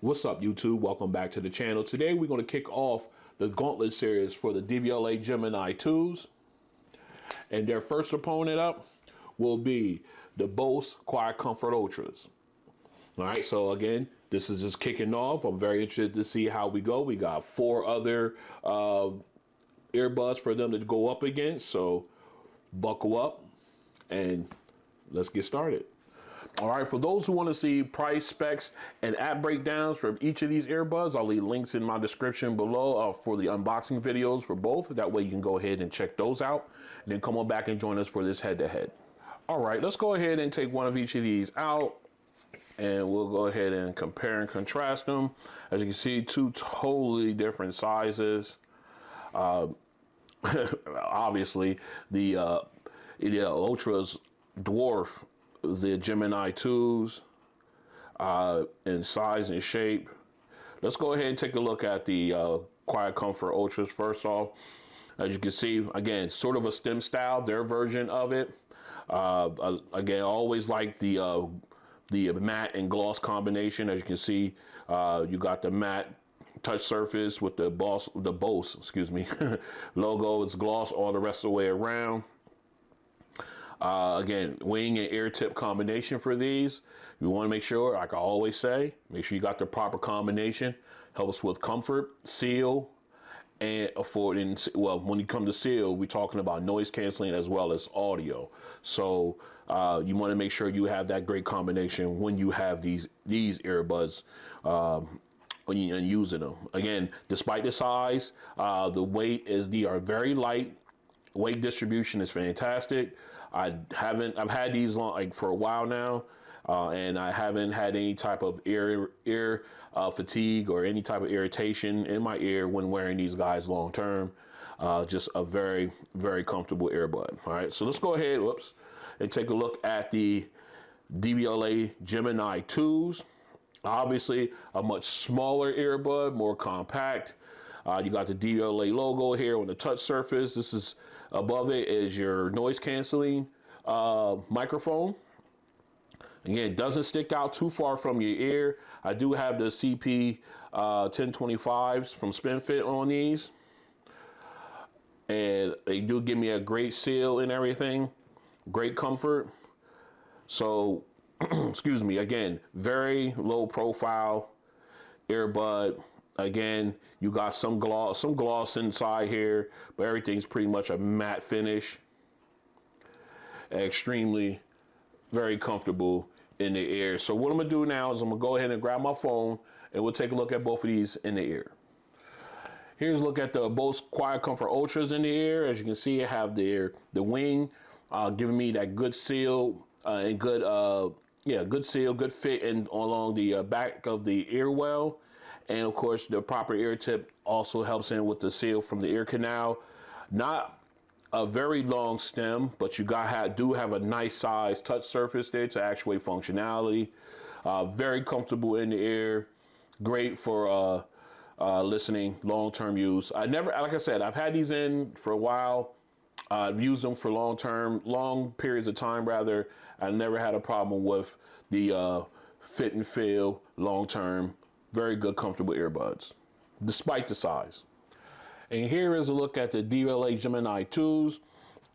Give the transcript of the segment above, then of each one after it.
What's up, YouTube? Welcome back to the channel. Today we're going to kick off the Gauntlet Series for the Devialet Gemini IIs. And their first opponent up will be the Bose QuietComfort Ultras. All right, so again, this is just kicking off. I'm very interested to see how we go. We got 4 other earbuds for them to go up against. So buckle up and let's get started. All right, for those who want to see price, specs, and app breakdowns for each of these earbuds, I'll leave links in my description below for the unboxing videos for both. That way you can go ahead and check those out and then come on back and join us for this head-to-head. All right, let's go ahead and take one of each of these out and we'll go ahead and compare and contrast them. As you can see, 2 totally different sizes. Obviously, the Ultras dwarf the Gemini 2s in size and shape. Let's go ahead and take a look at the QuietComfort Ultras first off. As you can see, again, sort of a stem style, their version of it. Again, I always like the matte and gloss combination. As you can see, you got the matte touch surface with the Bose, logo. It's gloss all the rest of the way around. Again, wing and ear tip combination for these. You want to make sure, like I always say, make sure you got the proper combination. Helps with comfort, seal, and affording. Well, when you come to seal, we're talking about noise canceling as well as audio. So you want to make sure you have that great combination when you have these earbuds when you're using them. Again, despite the size, the weight they are very light. Weight distribution is fantastic. I've had these for a while now, and I haven't had any type of ear fatigue or any type of irritation in my ear when wearing these guys long term. Just a very, very comfortable earbud. All right, so let's go ahead, and take a look at the Devialet Gemini 2s. Obviously, a much smaller earbud, more compact. You got the Devialet logo here on the touch surface. This is above it is your noise canceling microphone. Again, it doesn't stick out too far from your ear. I do have the CP 1025s from SpinFit on these. And they do give me a great seal and everything. Great comfort. So, excuse me, again, very low profile earbud. Again, you got some gloss inside here, but everything's pretty much a matte finish. Extremely, very comfortable in the ear. So what I'm gonna do now is I'm gonna go ahead and grab my phone and we'll take a look at both of these in the ear. Here's a look at the Bose QuietComfort Ultras in the ear. As you can see, I have the wing giving me that good seal and good good seal, good fit and along the back of the ear well. And of course, the proper ear tip also helps in with the seal from the ear canal. Not a very long stem, but you do have a nice size touch surface there to actuate functionality. Very comfortable in the ear. Great for listening, long-term use. Like I said, I've had these in for a while. I've used them for long periods of time rather. I never had a problem with the fit and feel long-term. Very good, comfortable earbuds, despite the size. And here is a look at the Devialet Gemini 2s.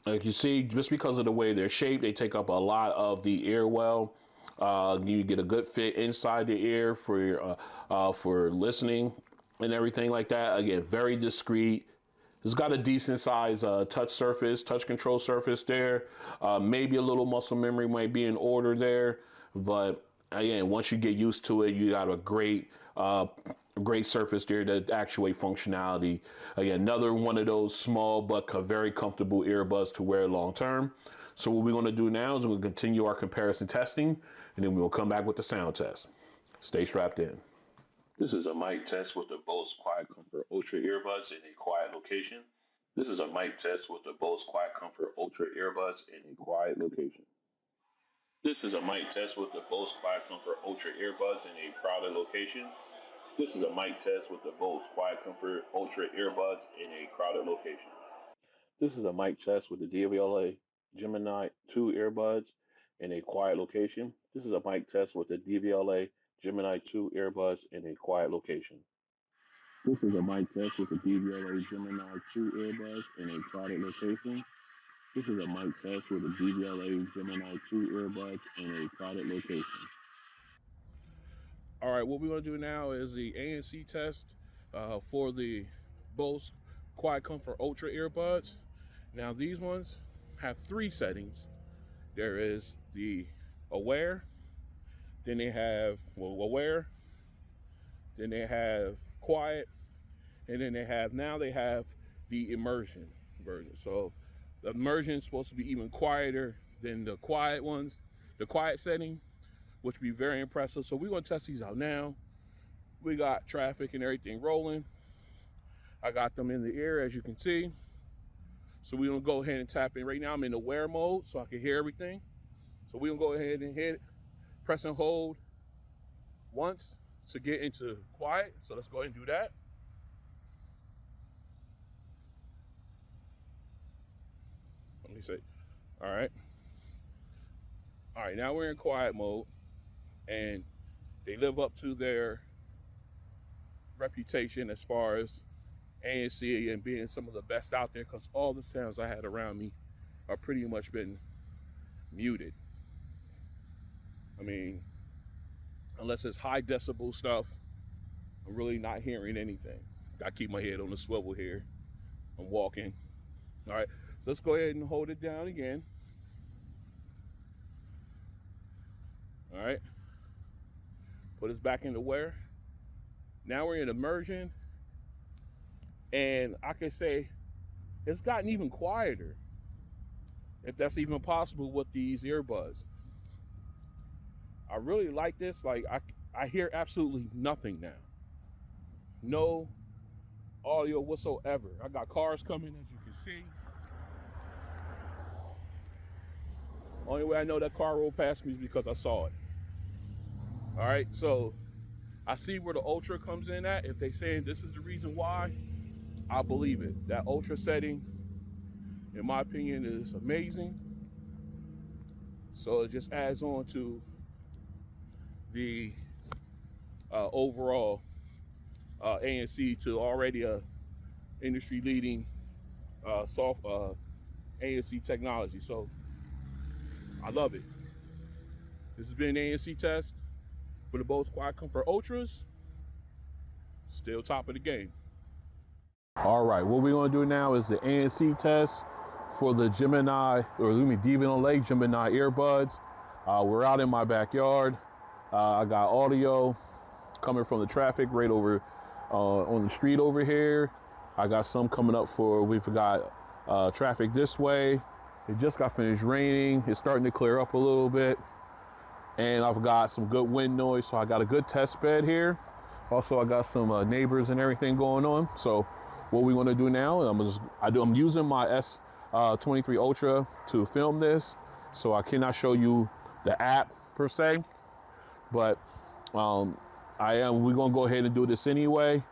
Like you see, just because of the way they're shaped, they take up a lot of the ear well. You get a good fit inside the ear for listening and everything like that. Again, very discreet. It's got a decent size touch control surface there. Maybe a little muscle memory might be in order there, but again, once you get used to it, you got a great surface there to actuate functionality. Again, another one of those small but very comfortable earbuds to wear long term. So what we're going to do now is we'll continue our comparison testing, and then we will come back with the sound test. Stay strapped in. This is a mic test with the Bose QuietComfort Ultra earbuds in a quiet location. This is a mic test with the Bose QuietComfort Ultra earbuds in a quiet location. This is a mic test with the Bose QuietComfort Ultra earbuds in a crowded location. This is a mic test with the Bose QuietComfort Ultra earbuds in a crowded location. This is a mic test with the Devialet Gemini II earbuds in a quiet location. This is a mic test with the Devialet Gemini 2 earbuds in a quiet location. This is a mic test with the Devialet Gemini 2 earbuds in a quiet location. This is a mic test with the Devialet Gemini 2 earbuds in a quiet location. All right, what we're gonna do now is the ANC test for the Bose QuietComfort Ultra earbuds. Now these ones have 3 settings. There is the aware, then they have aware, then they have quiet, and then they have the immersion version. So the immersion is supposed to be even quieter than the quiet ones, the quiet setting, which would be very impressive. So we're gonna test these out now. We got traffic and everything rolling. I got them in the ear, as you can see. So we're gonna go ahead and tap in. Right now I'm in the wear mode so I can hear everything. So we're gonna go ahead and hit it, press and hold once to get into quiet. So let's go ahead and do that. Let me see. All right. All right, now we're in quiet mode, and they live up to their reputation as far as ANC and being some of the best out there, because all the sounds I had around me are pretty much been muted. I mean, unless it's high decibel stuff, I'm really not hearing anything. Gotta keep my head on the swivel here. I'm walking. All right, so let's go ahead and hold it down again. All right, put us back into wear. Now we're in immersion, and I can say it's gotten even quieter, if that's even possible with these earbuds. I really like this. Like I hear absolutely nothing now. No audio whatsoever. I got cars coming, as you can see. Only way I know that car rolled past me is because I saw it. All right, so I see where the Ultra comes in at. If they saying this is the reason why, I believe it. That Ultra setting, in my opinion, is amazing. So it just adds on to the overall ANC to already a industry-leading soft ANC technology. So I love it. This has been ANC Test for the Bose QuietComfort Ultras. Still top of the game. All right, what we're gonna do now is the ANC test for the Devialet Gemini earbuds. We're out in my backyard. I got audio coming from the traffic right over on the street over here. I got some coming up we've got traffic this way. It just got finished raining. It's starting to clear up a little bit. And I've got some good wind noise, so I got a good test bed here. Also, I got some neighbors and everything going on. So what we want to do now, I'm using my S23 Ultra to film this, so I cannot show you the app per se, but we're gonna go ahead and do this anyway.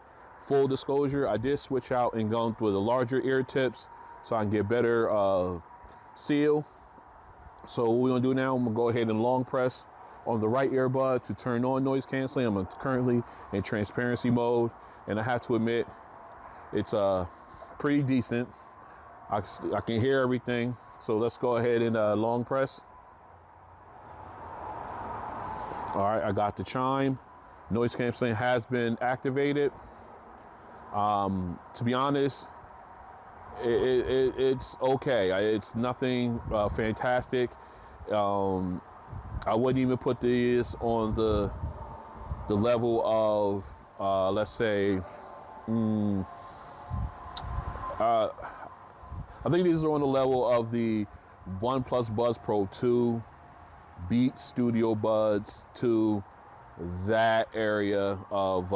Full disclosure, I did switch out and go with the larger ear tips so I can get better seal. So what we're gonna do now, I'm gonna go ahead and long press on the right earbud to turn on noise canceling. I'm currently in transparency mode, and I have to admit, it's pretty decent. I can hear everything. So let's go ahead and long press. All right, I got the chime. Noise canceling has been activated. To be honest, it's okay. It's nothing fantastic. I wouldn't even put this on the level of, let's say, I think these are on the level of the OnePlus Buds Pro 2, Beats Studio Buds, to that area of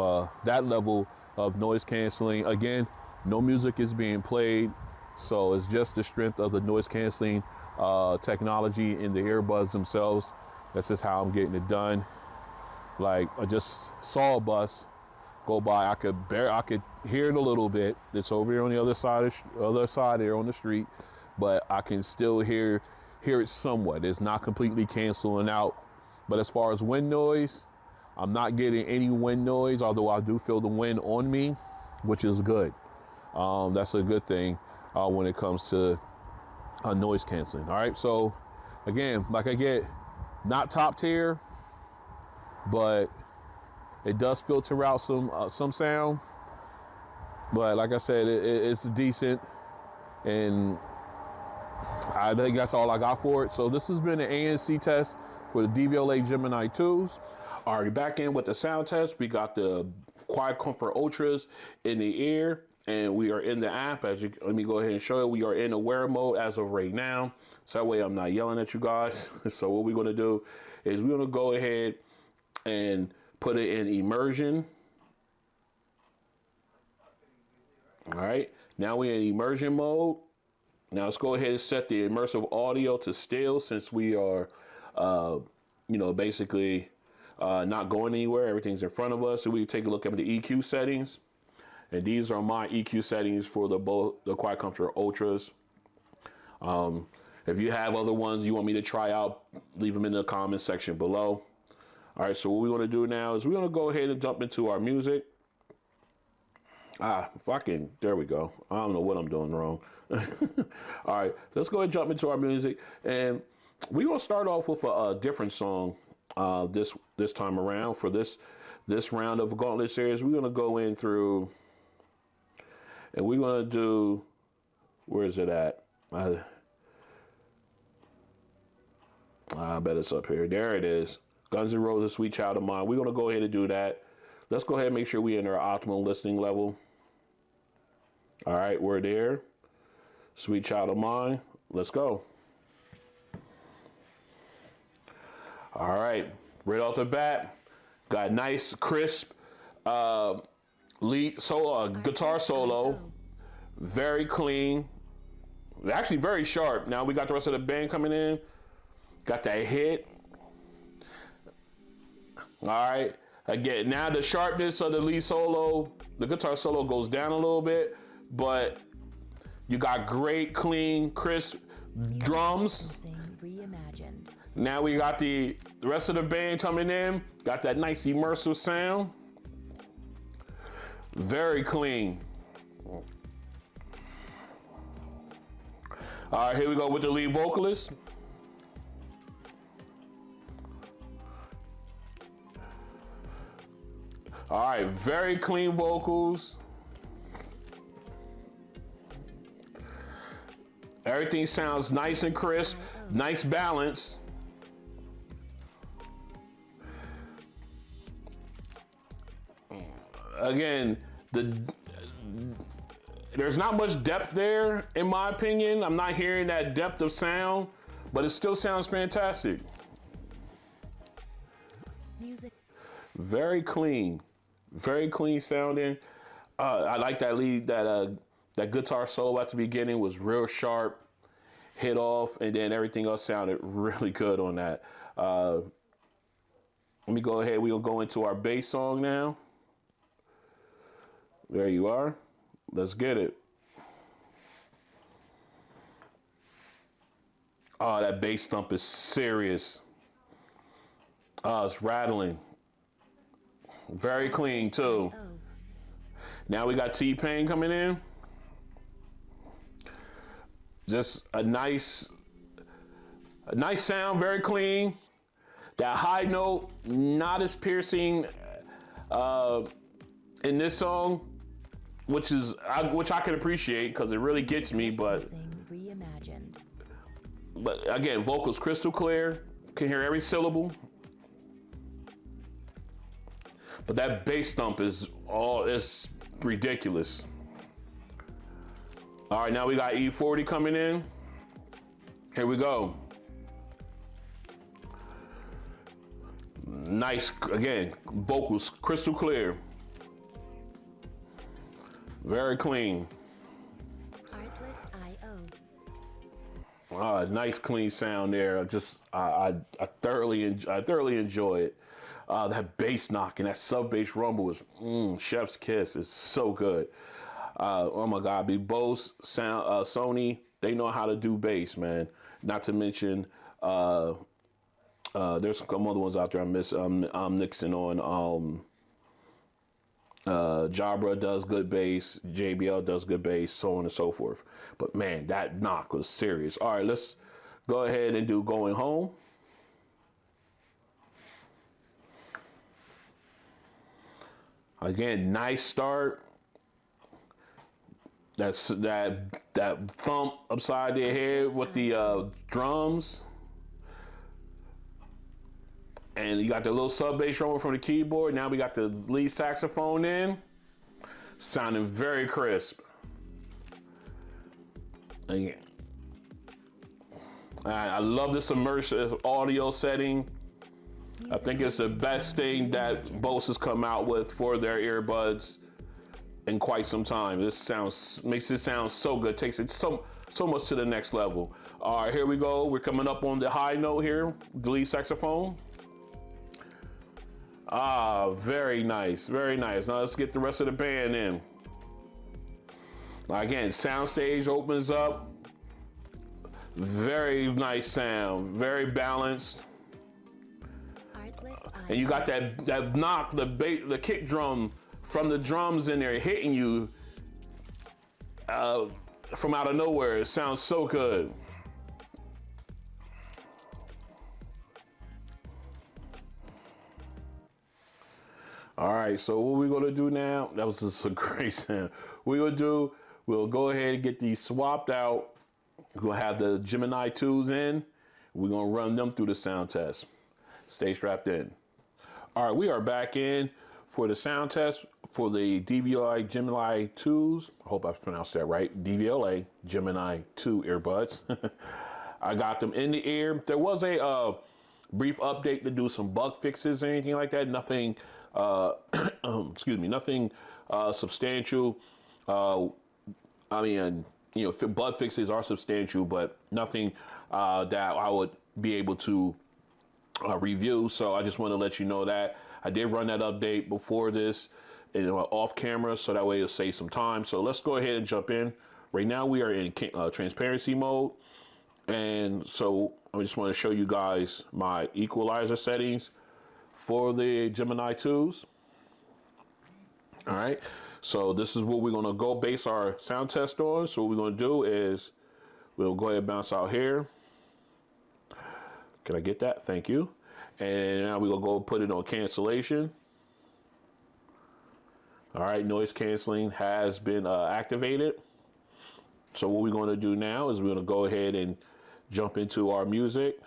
that level of noise canceling. Again, no music is being played, so it's just the strength of the noise canceling technology in the earbuds themselves. That's just how I'm getting it done. Like, I just saw a bus go by. I could hear it a little bit. It's over here on the other side there on the street, but I can still hear it somewhat. It's not completely canceling out. But as far as wind noise, I'm not getting any wind noise, although I do feel the wind on me, which is good. That's a good thing when it comes to noise canceling. All right, so again, like I get, not top tier, but it does filter out some sound. But like I said, it's decent, and I think that's all I got for it. So this has been an ANC test for the Devialet Gemini 2s. All right, back in with the sound test. We got the QuietComfort Ultras in the ear, and we are in the app. Let me go ahead and show you. We are in aware mode as of right now, so that way I'm not yelling at you guys. So what we're gonna do is we're gonna go ahead and put it in immersion. All right, now we're in immersion mode. Now let's go ahead and set the immersive audio to still, since we are, basically not going anywhere. Everything's in front of us. So we take a look at the EQ settings, and these are my EQ settings for the QuietComfort Ultras. If you have other ones you want me to try out, leave them in the comments section below. All right, so what we want to do now is we're going to go ahead and jump into our music. There we go. I don't know what I'm doing wrong. All right, let's go ahead and jump into our music, and we're gonna start off with a different song this time around. For this round of Gauntlet Series, we're gonna go in through, and we're gonna do, where is it at? I bet it's up here. There it is. Guns N' Roses, Sweet Child of Mine. We're gonna go ahead and do that. Let's go ahead and make sure we're in our optimal listening level. All right, we're there. Sweet Child of Mine. Let's go. All right, right off the bat, got nice, crisp lead solo, guitar solo, very clean, actually very sharp. Now we got the rest of the band coming in. Got that hit. All right. Again, now the sharpness of the lead solo, the guitar solo goes down a little bit, but you got great, clean, crisp drums. Now we got the rest of the band coming in. Got that nice immersive sound. Very clean. All right, here we go with the lead vocalist. All right, very clean vocals. Everything sounds nice and crisp, nice balance. Again, there's not much depth there, in my opinion. I'm not hearing that depth of sound, but it still sounds fantastic. Music. Very clean sounding. I like that lead, that guitar solo at the beginning was real sharp, hit off, and then everything else sounded really good on that. Let me go ahead. We'll go into our bass song now. There you are. Let's get it. Oh, that bass thump is serious. Oh, it's rattling. Very clean too. Now we got T-Pain coming in. Just a nice sound, very clean. That high note, not as piercing in this song, which I can appreciate because it really gets me. But again, vocals crystal clear, can hear every syllable. But that bass thump is ridiculous. All right, now we got E40 coming in. Here we go. Nice, again, vocals crystal clear. Very clean. Nice clean sound there. I thoroughly enjoy it. That bass knock and that sub bass rumble is chef's kiss. It's so good. Oh my God, Bose sound, Sony, they know how to do bass, man. Not to mention There's some other ones out there I'm mixing on. Jabra does good bass, JBL does good bass, so on and so forth. But man, that knock was serious. All right, let's go ahead and do Going Home. Again, nice start. That's that thump upside their head with the drums. And you got the little sub bass drum from the keyboard. Now we got the lead saxophone in. Sounding very crisp. Again, I love this immersive audio setting. I think it's the best thing that Bose has come out with for their earbuds in quite some time. This makes it sound so good. Takes it so much to the next level. All right, here we go. We're coming up on the high note here. The lead saxophone. Ah, very nice, very nice. Now let's get the rest of the band in. Again, soundstage opens up. Very nice sound, very balanced. And you got that knock, the kick drum from the drums in there hitting you from out of nowhere. It sounds so good. All right, so what we're gonna do now, that was just a great sound. We'll go ahead and get these swapped out. We're gonna have the Gemini 2s in. We're gonna run them through the sound test. Stay strapped in. All right, we are back in for the sound test for the Devialet Gemini 2s. I hope I pronounced that right. Devialet Gemini 2 earbuds. I got them in the ear. There was a brief update to do some bug fixes or anything like that. Nothing, excuse me, nothing substantial. I mean, you know, bug fixes are substantial, but nothing that I would be able to review. So I just want to let you know that I did run that update before this off camera, so that way it'll save some time. So let's go ahead and jump in. Right now we are in transparency mode. And so I just want to show you guys my equalizer settings for the Gemini 2s. All right. So this is what we're going to go base our sound test on. So what we're going to do is we'll go ahead and bounce out here. Can I get that? Thank you. And now we're going to go put it on cancellation. All right. Noise canceling has been activated. So what we're going to do now is we're going to go ahead and jump into our music.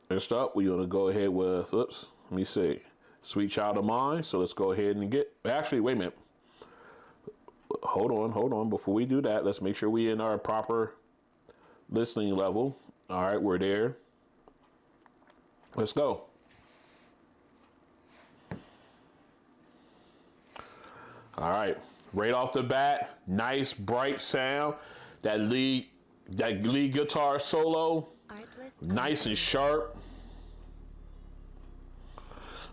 Next up, we're going to go ahead with, oops, let me see, Sweet Child of Mine. So let's go ahead and actually, wait a minute. Hold on. Before we do that, let's make sure we're in our proper listening level. All right, we're there. Let's go. All right, right off the bat, nice bright sound. That lead guitar solo, nice and sharp.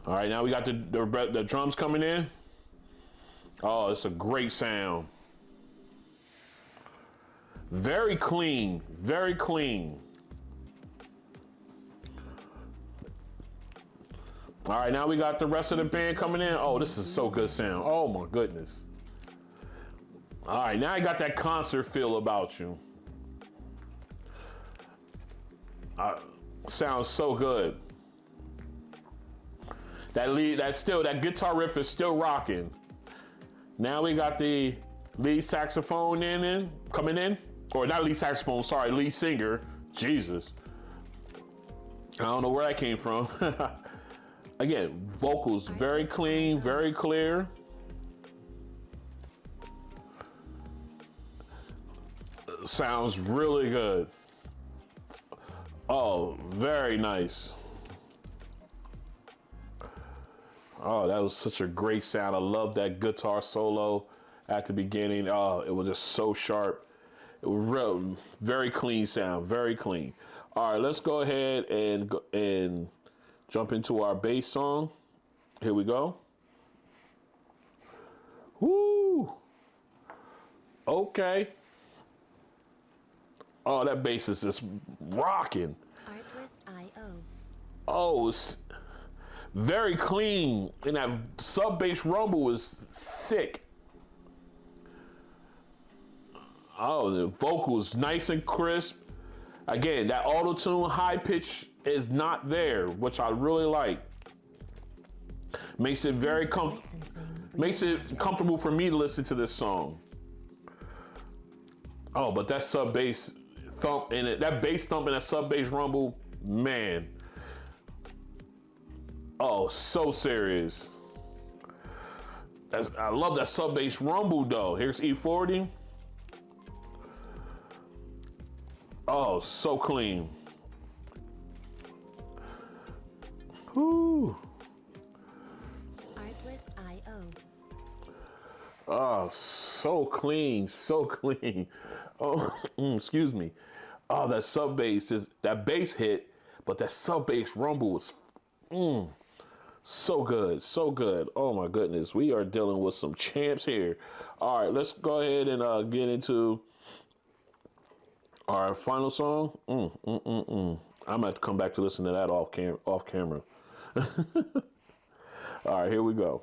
All right, now we got the drums coming in. Oh, it's a great sound. Very clean, very clean. All right, now we got the rest of the band coming in. Oh, this is so good sound. Oh my goodness. All right, now I got that concert feel about you. Sounds so good. That guitar riff is still rocking. Now we got the lead saxophone coming in. Or not lead saxophone, sorry, lead singer. Jesus. I don't know where that came from. Again, vocals very clean, very clear. Sounds really good. Oh, very nice. Oh, that was such a great sound. I love that guitar solo at the beginning. Oh, it was just so sharp. It was very clean sound, very clean. All right, let's go ahead and jump into our bass song. Here we go. Woo! Okay. Oh, that bass is just rocking. Oh, it's very clean. And that sub bass rumble was sick. Oh, the vocals nice and crisp. Again, that auto tune high pitch is not there, which I really like. Makes it makes it comfortable for me to listen to this song. Oh, but that sub bass thump in it, that bass thump and that sub bass rumble, man. Oh, so serious. I love that sub bass rumble though. Here's E40. Oh, so clean. Whoo. Oh, so clean, so clean. Oh, excuse me. Oh, that sub bass is that bass hit, but that sub bass rumble was so good, so good. Oh my goodness, we are dealing with some champs here. All right, let's go ahead and get into our final song. I'm gonna have to come back to listen to that off camera. All right, here we go.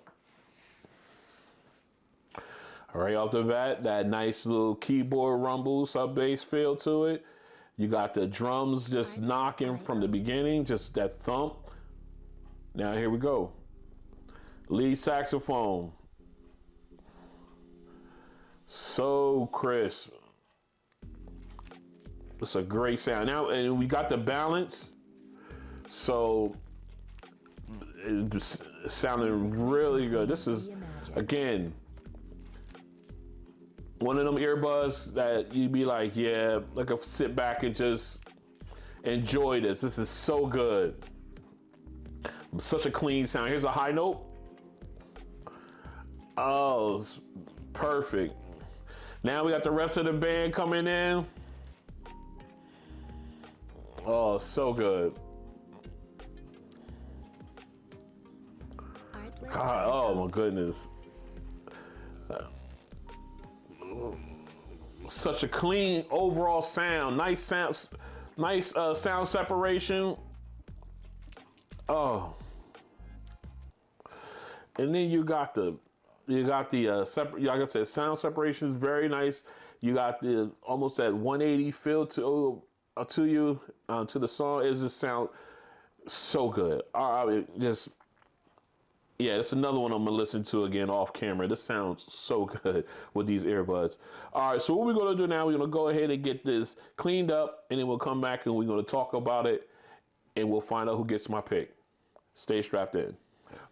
Right off the bat, that nice little keyboard rumble, sub bass feel to it. You got the drums just knocking from the beginning, just that thump. Now here we go. Lead saxophone. So crisp. It's a great sound. Now, and we got the balance. So it's sounding really good. This is, again, one of them earbuds that you'd be like, yeah, like sit back and just enjoy this. This is so good. Such a clean sound. Here's a high note. Oh, it's perfect. Now we got the rest of the band coming in. Oh, so good. God, oh my goodness. Such a clean overall sound. Nice sound, nice sound separation. Oh, and then you got the separate. Like I said, sound separation is very nice. You got the almost that 180 feel to you to the song. It just sound so good. Just. Yeah, it's another one I'm gonna listen to again off camera. This sounds so good with these earbuds. All right, so what we're gonna do now, we're gonna go ahead and get this cleaned up, and then we'll come back and we're gonna talk about it, and we'll find out who gets my pick. Stay strapped in.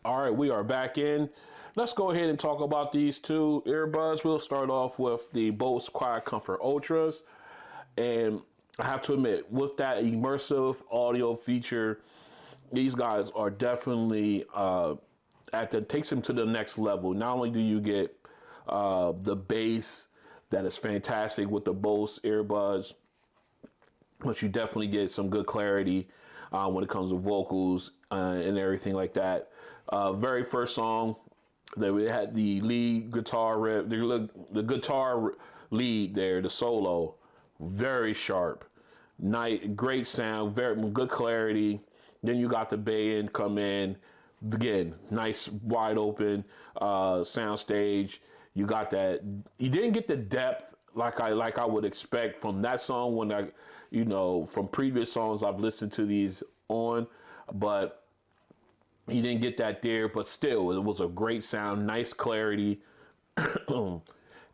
All right, we are back in. Let's go ahead and talk about these two earbuds. We'll start off with the Bose QuietComfort Ultras, and I have to admit, with that immersive audio feature, these guys are definitely takes them to the next level. Not only do you get the bass that is fantastic with the Bose earbuds, but you definitely get some good clarity when it comes to vocals and everything like that. Very first song, we had the lead guitar riff, the guitar lead there, the solo, very sharp, great sound, very good clarity. Then you got the band come in. Again, nice wide open sound stage. You got that. You didn't get the depth like I would expect from that song when from previous songs I've listened to these on, but you didn't get that there. But still, it was a great sound, nice clarity.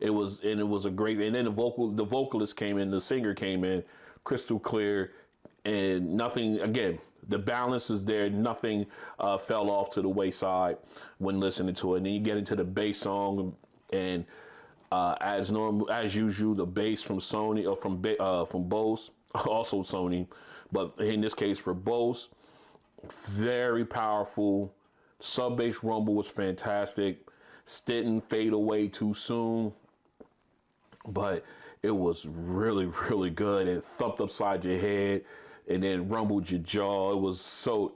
It was a great. And then the vocalist came in, the singer came in, crystal clear, and nothing again. The balance is there. Nothing fell off to the wayside when listening to it. And then you get into the bass song, and as usual, the bass from Sony or from Bose, also Sony, but in this case for Bose, very powerful. Sub bass rumble was fantastic. Didn't fade away too soon, but it was really, really good. It thumped upside your head and then rumbled your jaw. It was so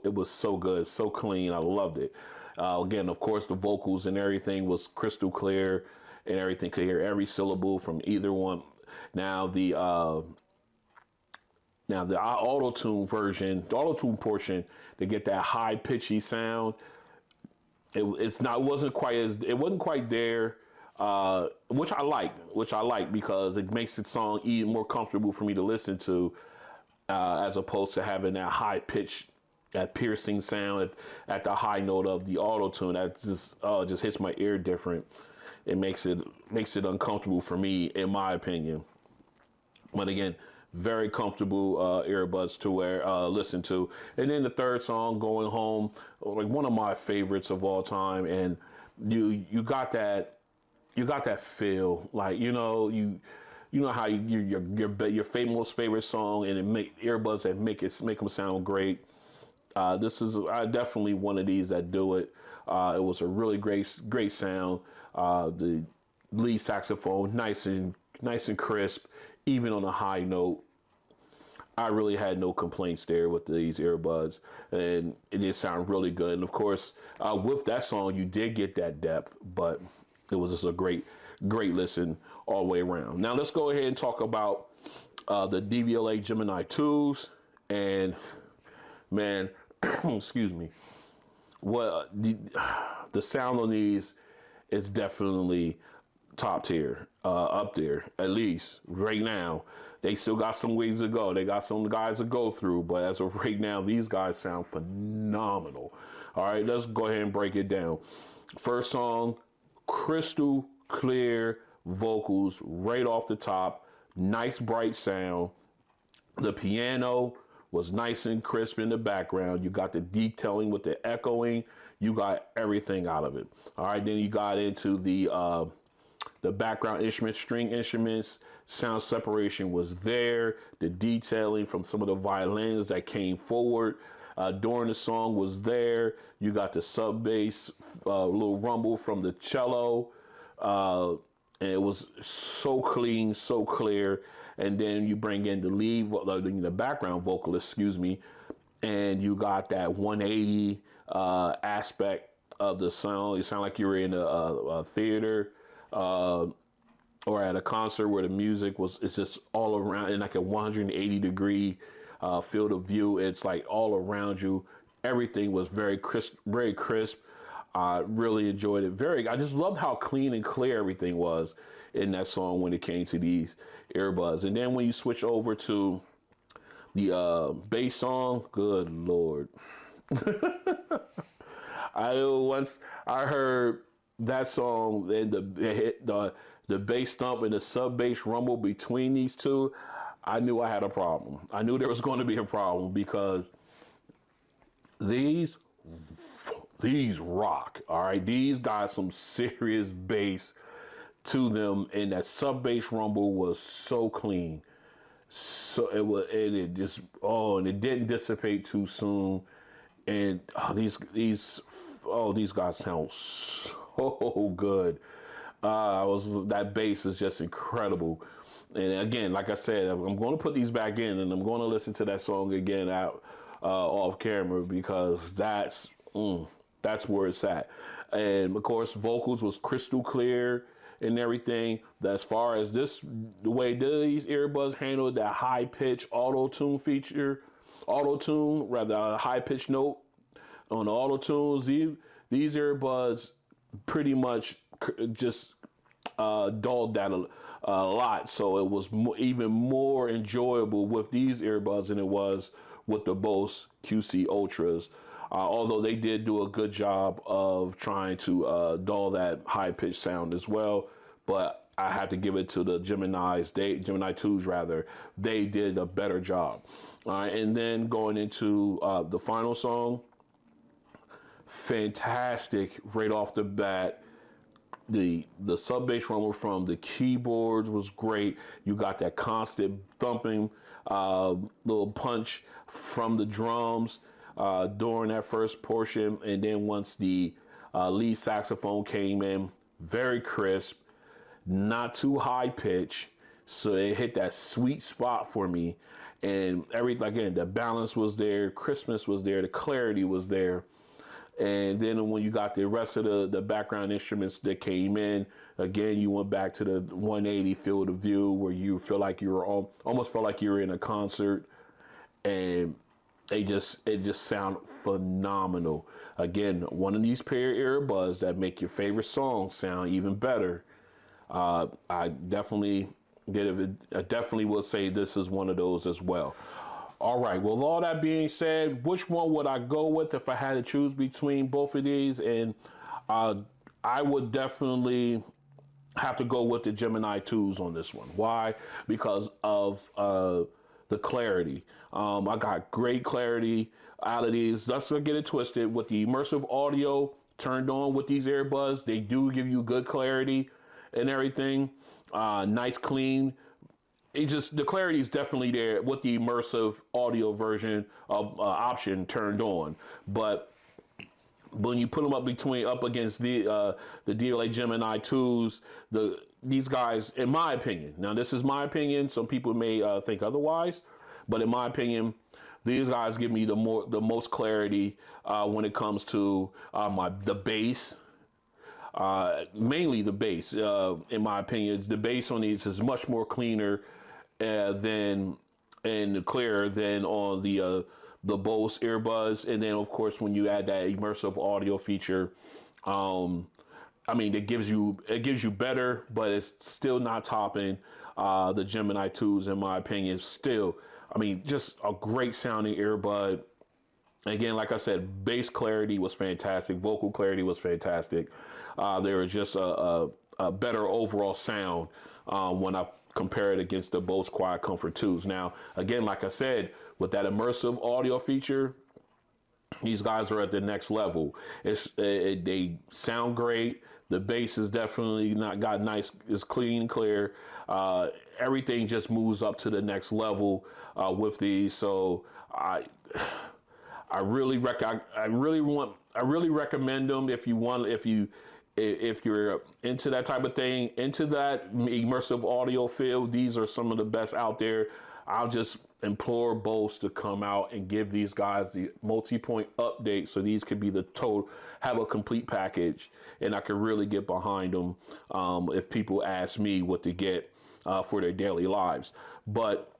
good, so clean. I loved it. Again, of course, the vocals and everything was crystal clear, and everything could hear every syllable from either one. Now the Now the auto-tune version, the auto-tune portion, to get that high pitchy sound, it wasn't quite there, which I like because it makes the song even more comfortable for me to listen to, as opposed to having that high pitch, that piercing sound at the high note of the auto tune. That just hits my ear different. It makes it uncomfortable for me, in my opinion. But again, very comfortable earbuds to listen to. And then the third song, "Going Home," like one of my favorites of all time. And you got that feel, like you know how your most favorite song, and it make earbuds that make them sound great. This is definitely one of these that do it. It was a really great sound. The lead saxophone, nice and crisp, even on a high note. I really had no complaints there with these earbuds, and it did sound really good. And of course, with that song, you did get that depth, but it was just a great listen all the way around. Now let's go ahead and talk about the Devialet Gemini IIs, and man, excuse me, what the sound on these is definitely top tier, up there, at least right now. They still got some ways to go. They got some guys to go through, but as of right now, these guys sound phenomenal. All right, let's go ahead and break it down. First song, crystal clear vocals right off the top, nice bright sound. The piano was nice and crisp in the background. You got the detailing with the echoing. You got everything out of it. All right, then you got into the background instruments, string instruments. Sound separation was there. The detailing from some of the violins that came forward during the song was there. You got the sub bass, little rumble from the cello. And it was so clean, so clear. And then you bring in the background vocal, and you got that 180 aspect of the sound. You sound like you were in a theater or at a concert where the music it's just all around in like a 180 degree field of view. It's like all around you. Everything was very crisp, very crisp. I really enjoyed it. I just loved how clean and clear everything was in that song when it came to these earbuds. And then when you switch over to the bass song, good Lord. Once I heard that song and the bass thump and the sub bass rumble between these two, I knew I had a problem. I knew there was going to be a problem because these rock. All right, these got some serious bass to them, and that sub bass rumble was so clean. So and it didn't dissipate too soon. And these guys sound so good. That bass is just incredible. And again, like I said, I'm going to put these back in, and I'm going to listen to that song again out off camera, because that's where it's at. And of course, vocals was crystal clear and everything. As far as the way these earbuds handled that high pitch auto tune, a high pitch note on the auto tunes, these earbuds pretty much just dulled that a lot. So it was even more enjoyable with these earbuds than it was with the Bose QC Ultras. Although they did do a good job of trying to dull that high pitched sound as well. But I have to give it to the Gemini IIs rather. They did a better job. And then going into the final song, fantastic right off the bat. The sub bass rumble from the keyboards was great. You got that constant thumping little punch from the drums during that first portion. And then once the lead saxophone came in, very crisp, not too high pitch. So it hit that sweet spot for me. And again, the balance was there, crispness was there, the clarity was there. And then when you got the rest of the background instruments that came in, again, you went back to the 180 field of view where you feel like you were almost felt like you were in a concert. and it just sound phenomenal. Again, one of these pair of earbuds that make your favorite song sound even better. I definitely I definitely will say this is one of those as well. All right. Well, all that being said, which one would I go with if I had to choose between both of these? And I would definitely have to go with the Gemini 2s on this one. Why? Because of the clarity. I got great clarity out of these. Let's not get it twisted. With the immersive audio turned on with these earbuds, they do give you good clarity and everything. Nice, clean. The clarity is definitely there with the immersive audio version of option turned on. But when you put them up against the Devialet Gemini 2s, these guys, in my opinion, now this is my opinion, some people may think otherwise, but in my opinion, these guys give me the most clarity when it comes to the bass. Mainly the bass, in my opinion, the bass on these is much more cleaner and clearer than on the Bose earbuds. And then, of course, when you add that immersive audio feature, I mean, it gives you better, but it's still not topping the Gemini 2s, in my opinion. Still, I mean, just a great sounding earbud. Again, like I said, bass clarity was fantastic. Vocal clarity was fantastic. There was just a better overall sound when I compare it against the Bose QuietComfort 2s. Now, again, like I said, with that immersive audio feature, these guys are at the next level. They sound great. The bass is definitely got nice, is clean and clear. Everything just moves up to the next level with these. So I really recommend them if you're into that type of thing, into that immersive audio field. These are some of the best out there. I'll just implore Bose to come out and give these guys the multi-point update so these could be have a complete package, and I could really get behind them if people ask me what to get for their daily lives. But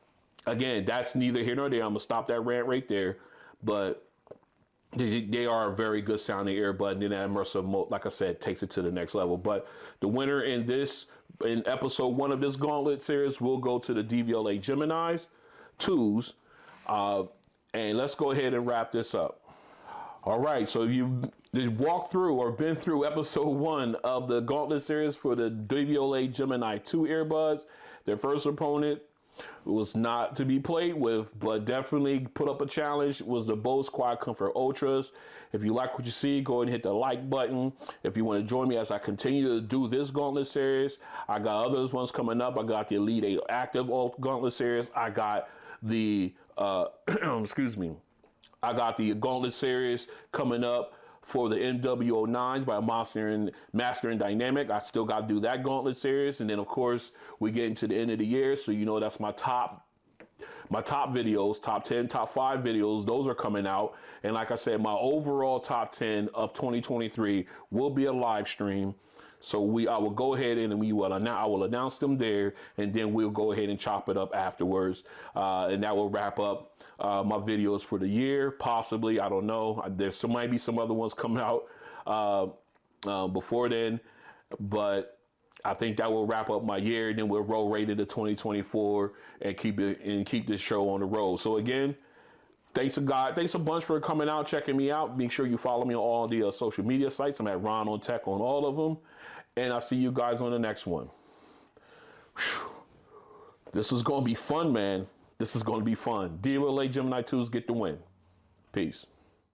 again, that's neither here nor there. I'm gonna stop that rant right there. But they are a very good sounding earbud, and then that immersive mode, like I said, takes it to the next level. But the winner in episode 1 of this Gauntlet series will go to the Devialet Gemini 2s. And let's go ahead and wrap this up. All right, so if you've walked through or been through episode 1 of the Gauntlet series for the Devialet Gemini 2 earbuds, their first opponent was not to be played with, but definitely put up a challenge, was the Bose QuietComfort Ultras. If you like what you see, go ahead and hit the like button. If you want to join me as I continue to do this Gauntlet series, I got other ones coming up. I got the Elite 8 Active Gauntlet series. I got the, excuse me, I got the Gauntlet series coming up for the MW09s by Master and Dynamic. I still got to do that Gauntlet series. And then, of course, we get into the end of the year. So, you know, that's my top videos, top 10, top 5 videos. Those are coming out. And like I said, my overall top 10 of 2023 will be a live stream. So I will go ahead and I will announce them there, and then we'll go ahead and chop it up afterwards. And that will wrap up my videos for the year, possibly. I don't know. Might be some other ones coming out before then, but I think that will wrap up my year, and then we'll roll right into 2024 and keep this show on the road. So again, thanks a bunch for coming out, checking me out. Make sure you follow me on all the social media sites. I'm at Ron on Tech on all of them, and I'll see you guys on the next one. Whew. This is going to be fun, man. This is going to be fun. Devialet Gemini 2s get the win. Peace.